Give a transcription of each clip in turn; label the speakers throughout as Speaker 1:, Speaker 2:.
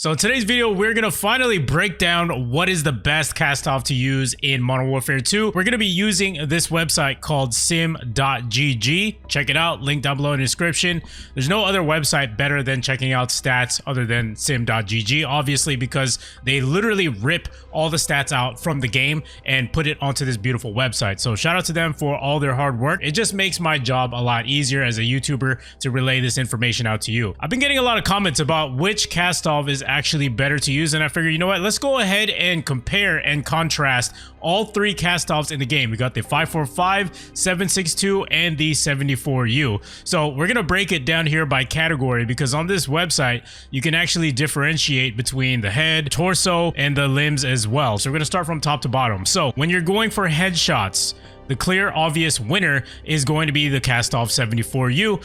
Speaker 1: So in today's video, we're going to finally break down what is the best Kastov to use in Modern Warfare 2. We're going to be using this website called sim.gg. Check it out, link down below in the description. There's no other website better than checking out stats other than sim.gg, obviously, because they literally rip all the stats out from the game and put it onto this beautiful website. So shout out to them for all their hard work. It just makes my job a lot easier as a YouTuber to relay this information out to you. I've been getting a lot of comments about which Kastov is actually better to use, and I figured, you know what, let's go ahead and compare and contrast all three Kastovs in the game. We got the 545, 762, and the 74U. So we're gonna break it down here by category, because on this website you can actually differentiate between the head, torso, and the limbs as well. So we're gonna start from top to bottom. So when you're going for headshots, the clear, obvious winner is going to be the Kastov 74U.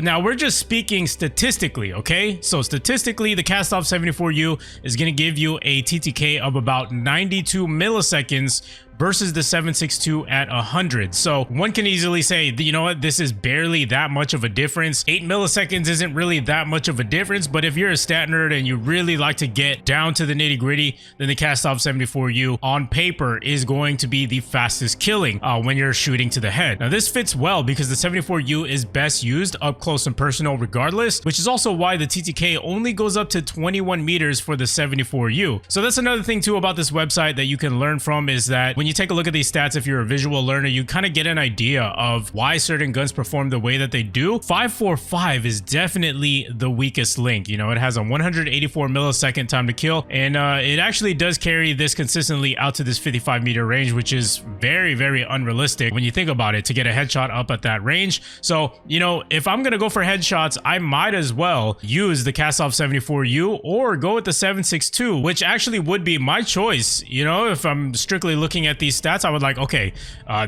Speaker 1: Now, we're just speaking statistically, okay? So statistically, the Kastov 74U is going to give you a TTK of about 92 milliseconds versus the 762 at 100. So one can easily say, you know what, this is barely that much of a difference. 8 milliseconds isn't really that much of a difference, but if you're a stat nerd and you really like to get down to the nitty gritty, then the Kastov 74U on paper is going to be the fastest killing when you're shooting to the head. Now this fits well because the 74U is best used up close and personal regardless, which is also why the TTK only goes up to 21 meters for the 74U. So that's another thing too about this website that you can learn from, is that when you take a look at these stats, if you're a visual learner, you kind of get an idea of why certain guns perform the way that they do. 545 is definitely the weakest link. You know, it has a 184 millisecond time to kill, and it actually does carry this consistently out to this 55 meter range, which is very, very unrealistic when you think about it, to get a headshot up at that range. So, you know, if I'm gonna go for headshots, I might as well use the Kastov 74U or go with the 762, which actually would be my choice. You know, if I'm strictly looking at these stats, I would like, okay,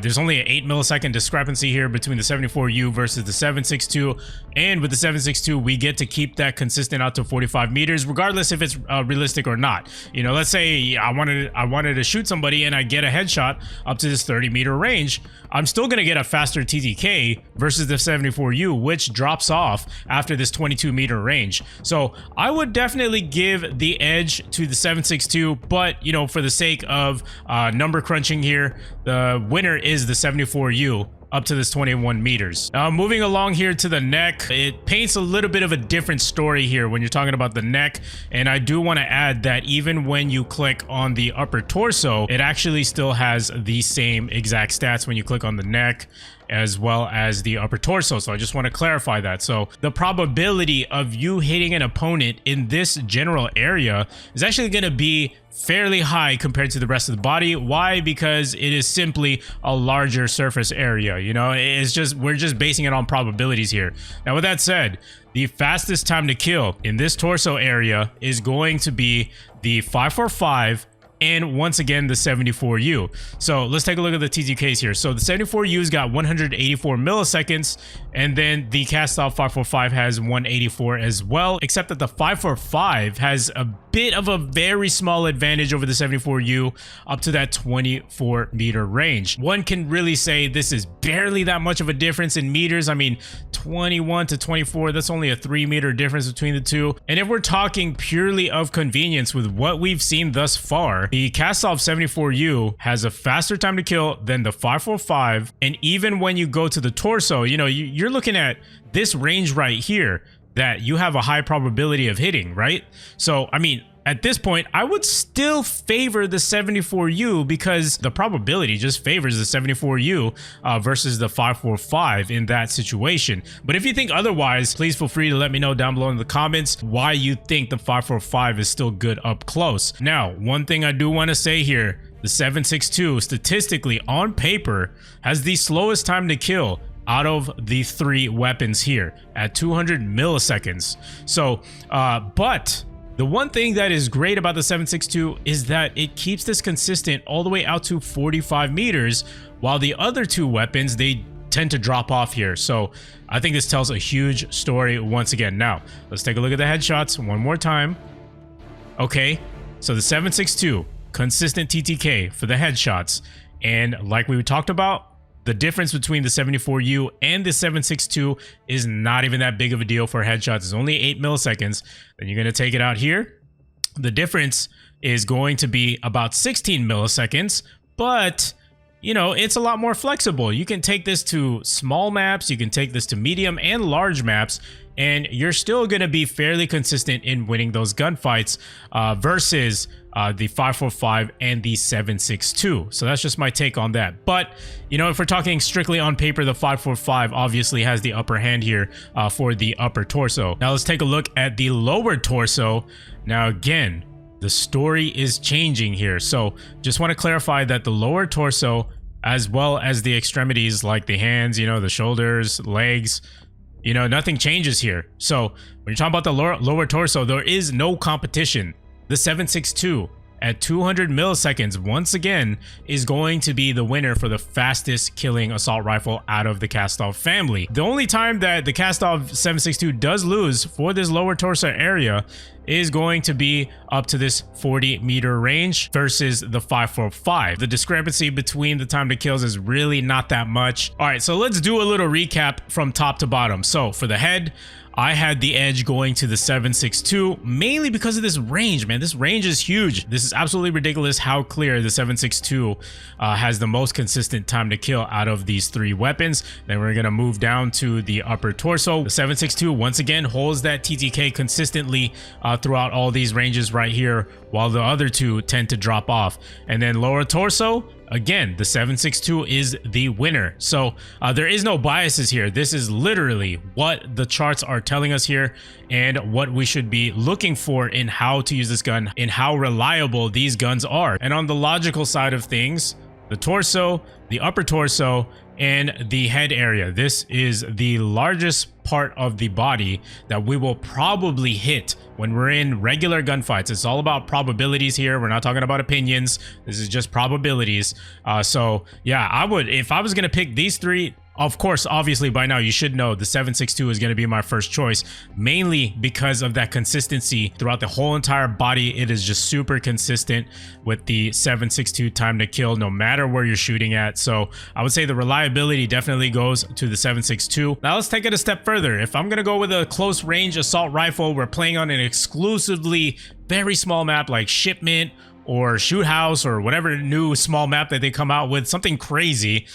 Speaker 1: there's only an 8 millisecond discrepancy here between the 74U versus the 762, and with the 762 we get to keep that consistent out to 45 meters regardless if it's realistic or not. You know, let's say I wanted to shoot somebody and I get a headshot up to this 30 meter range, I'm still gonna get a faster TTK versus the 74U, which drops off after this 22 meter range. So I would definitely give the edge to the 762, but you know, for the sake of number crunching here, the winner is the 74U up to this 21 meters. Now moving along here to the neck, it paints a little bit of a different story here when you're talking about the neck, and I do want to add that even when you click on the upper torso, it actually still has the same exact stats when you click on the neck as well as the upper torso. So I just want to clarify that. So the probability of you hitting an opponent in this general area is actually going to be fairly high compared to the rest of the body. Why? Because it is simply a larger surface area. You know, it's just, we're just basing it on probabilities here. Now with that said, the fastest time to kill in this torso area is going to be the 545 and once again the 74U. So let's take a look at the TTKs here. So the 74U's got 184 milliseconds, and then the Kastov 545 has 184 as well, except that the 545 has a bit of a very small advantage over the 74U up to that 24 meter range. One can really say this is barely that much of a difference in meters. I mean, 21 to 24, that's only a 3 meter difference between the two. And if we're talking purely of convenience with what we've seen thus far, the Kastov 74U has a faster time to kill than the 545, and even when you go to the torso, you know, you're looking at this range right here that you have a high probability of hitting, right? So, I mean, at this point, I would still favor the 74U because the probability just favors the 74U versus the 545 in that situation. But if you think otherwise, please feel free to let me know down below in the comments why you think the 545 is still good up close. Now, one thing I do want to say here, the 762 statistically on paper has the slowest time to kill out of the three weapons here at 200 milliseconds. So, but the one thing that is great about the 762 is that it keeps this consistent all the way out to 45 meters, while the other two weapons, they tend to drop off here. So I think this tells a huge story once again. Now, let's take a look at the headshots one more time. Okay, so the 762, consistent TTK for the headshots. And like we talked about, the difference between the 74U and the 762 is not even that big of a deal for headshots. It's only 8 milliseconds. Then you're going to take it out here. The difference is going to be about 16 milliseconds, but you know, it's a lot more flexible. You can take this to small maps, you can take this to medium and large maps, and you're still going to be fairly consistent in winning those gunfights versus the 545 and the 762. So that's just my take on that. But, you know, if we're talking strictly on paper, the 545 obviously has the upper hand here for the upper torso. Now let's take a look at the lower torso. Now again, the story is changing here. So just want to clarify that the lower torso, as well as the extremities like the hands, you know, the shoulders, legs, you know, nothing changes here. So when you're talking about the lower torso, there is no competition. The 762 at 200 milliseconds, once again, is going to be the winner for the fastest killing assault rifle out of the Kastov family. The only time that the Kastov 762 does lose for this lower torso area is going to be up to this 40-meter range versus the 545. The discrepancy between the time to kills is really not that much. All right, so let's do a little recap from top to bottom. So for the head, I had the edge going to the 762, mainly because of this range, man. This range is huge. This is absolutely ridiculous how clear the 762 has the most consistent time to kill out of these three weapons. Then we're gonna move down to the upper torso. The 762 once again holds that TTK consistently throughout all these ranges right here, while the other two tend to drop off. And then lower torso, again, the 762 is the winner. So there is no biases here. This is literally what the charts are telling us here and what we should be looking for in how to use this gun and how reliable these guns are. And on the logical side of things, the torso, the upper torso, and the head area. This is the largest part of the body that we will probably hit when we're in regular gunfights. It's all about probabilities here. We're not talking about opinions. This is just probabilities. So yeah, I would, if I was gonna pick these three, of course, obviously by now you should know the 762 is going to be my first choice, mainly because of that consistency throughout the whole entire body. It is just super consistent with the 762 time to kill no matter where you're shooting at. So I would say the reliability definitely goes to the 762. Now let's take it a step further. If I'm going to go with a close range assault rifle, we're playing on an exclusively very small map like Shipment or Shoot House or whatever new small map that they come out with, something crazy,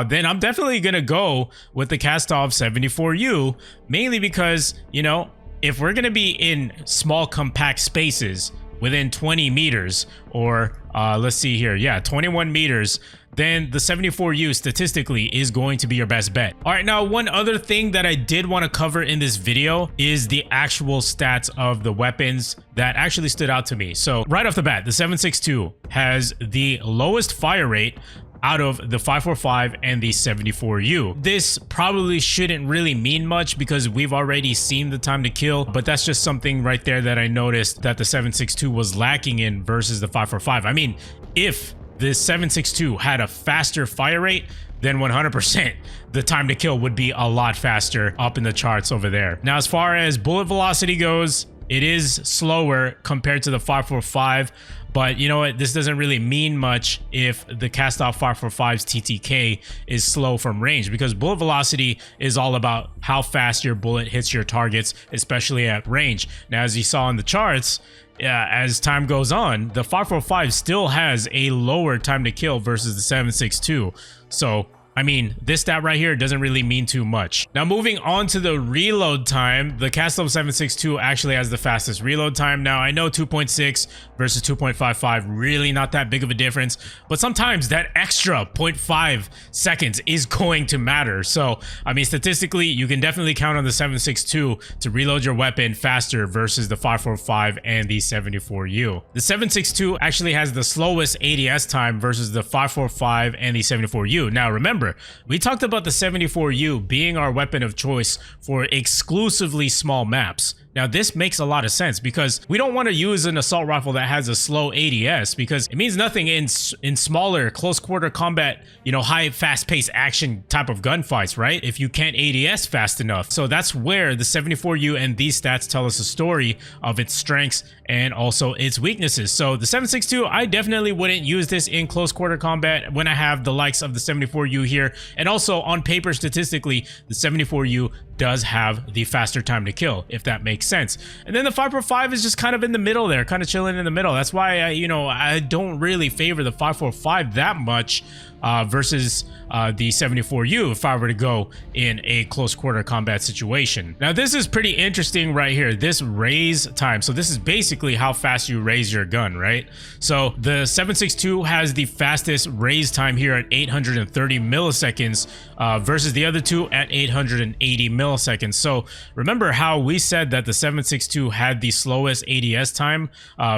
Speaker 1: then I'm definitely gonna go with the Kastov 74U, mainly because, you know, if we're gonna be in small compact spaces within 20 meters or let's see here, yeah, 21 meters, then the 74U statistically is going to be your best bet. All right, now one other thing that I did want to cover in this video is the actual stats of the weapons that actually stood out to me. So right off the bat, the 762 has the lowest fire rate out of the 545 and the 74U. This probably shouldn't really mean much because we've already seen the time to kill, but that's just something right there that I noticed that the 762 was lacking in versus the 545. I mean, if the 762 had a faster fire rate, then 100% the time to kill would be a lot faster up in the charts over there. Now, as far as bullet velocity goes, it is slower compared to the 545, but you know what? This doesn't really mean much if the Kastov 545's TTK is slow from range, because bullet velocity is all about how fast your bullet hits your targets, especially at range. Now, as you saw in the charts, as time goes on, the 545 still has a lower time to kill versus the 762. So I mean, this stat right here doesn't really mean too much. Now, moving on to the reload time, the Kastov 762 actually has the fastest reload time. Now, I know 2.6 versus 2.55, really not that big of a difference, but sometimes that extra 0.5 seconds is going to matter. So, I mean, statistically, you can definitely count on the 762 to reload your weapon faster versus the 545 and the 74U. The 762 actually has the slowest ADS time versus the 545 and the 74U. Now, remember, we talked about the 74U being our weapon of choice for exclusively small maps. Now, this makes a lot of sense because we don't want to use an assault rifle that has a slow ADS because it means nothing in smaller close quarter combat, you know, high fast paced action type of gunfights, right? If you can't ADS fast enough. So that's where the 74U and these stats tell us a story of its strengths and also its weaknesses. So the 762, I definitely wouldn't use this in close quarter combat when I have the likes of the 74U here. And also on paper, statistically, the 74U does have the faster time to kill, if that makes makes sense. And then the 545 is just kind of in the middle there, kind of chilling in the middle. That's why I don't really favor the 545 that much versus the 74U if I were to go in a close quarter combat situation. Now this is pretty interesting right here, this raise time. So this is basically how fast you raise your gun, right? So the 7.62 has the fastest raise time here at 830 milliseconds versus the other two at 880 milliseconds. So remember how we said that the 7.62 had the slowest ADS time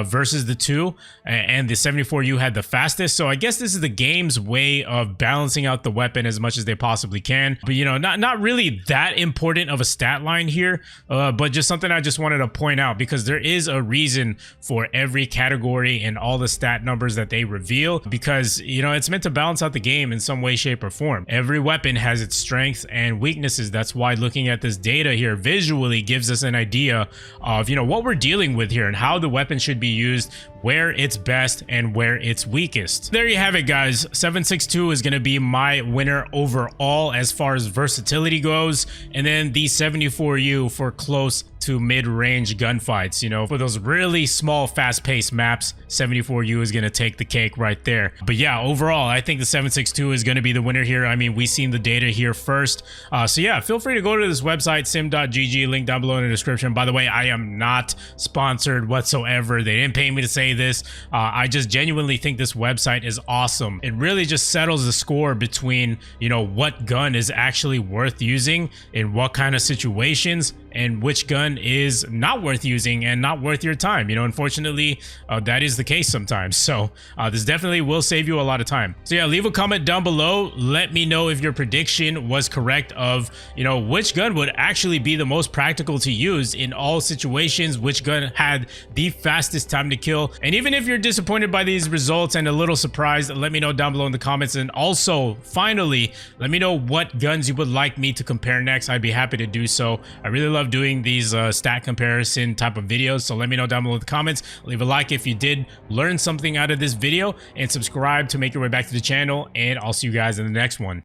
Speaker 1: versus the two, and the 74U had the fastest. So I guess this is the game's way of balancing out the weapon as much as they possibly can. But not really that important of a stat line here, but just something I just wanted to point out, because there is a reason for every category and all the stat numbers that they reveal, because it's meant to balance out the game in some way, shape, or form. Every weapon has its strengths and weaknesses. That's why looking at this data here visually gives us an idea of what we're dealing with here and how the weapon should be used, where it's best and where it's weakest. There you have it, guys. 7.62 is going to be my winner overall as far as versatility goes, and then the 74U for close to mid-range gunfights. For those really small, fast-paced maps, 74U is going to take the cake right there. But yeah, overall, I think the 7.62 is going to be the winner here. I mean, we've seen the data here first. So yeah, feel free to go to this website, 𝗧𝗘𝗥𝗕𝗖𝗪, link down below in the description. By the way, I am not sponsored whatsoever. They didn't pay me to say this. I just genuinely think this website is awesome. It really just settles the score between, what gun is actually worth using in what kind of situations, and which gun is not worth using and not worth your time. Unfortunately, that is the case sometimes. So this definitely will save you a lot of time. So yeah, leave a comment down below. Let me know if your prediction was correct of, which gun would actually be the most practical to use in all situations, which gun had the fastest time to kill. And even if you're disappointed by these results and a little surprised, let me know down below in the comments. And also, finally, let me know what guns you would like me to compare next. I'd be happy to do so. I really love doing these stat comparison type of videos, so let me know down below in the comments. Leave a like if you did learn something out of this video, and subscribe to make your way back to the channel, and I'll see you guys in the next one.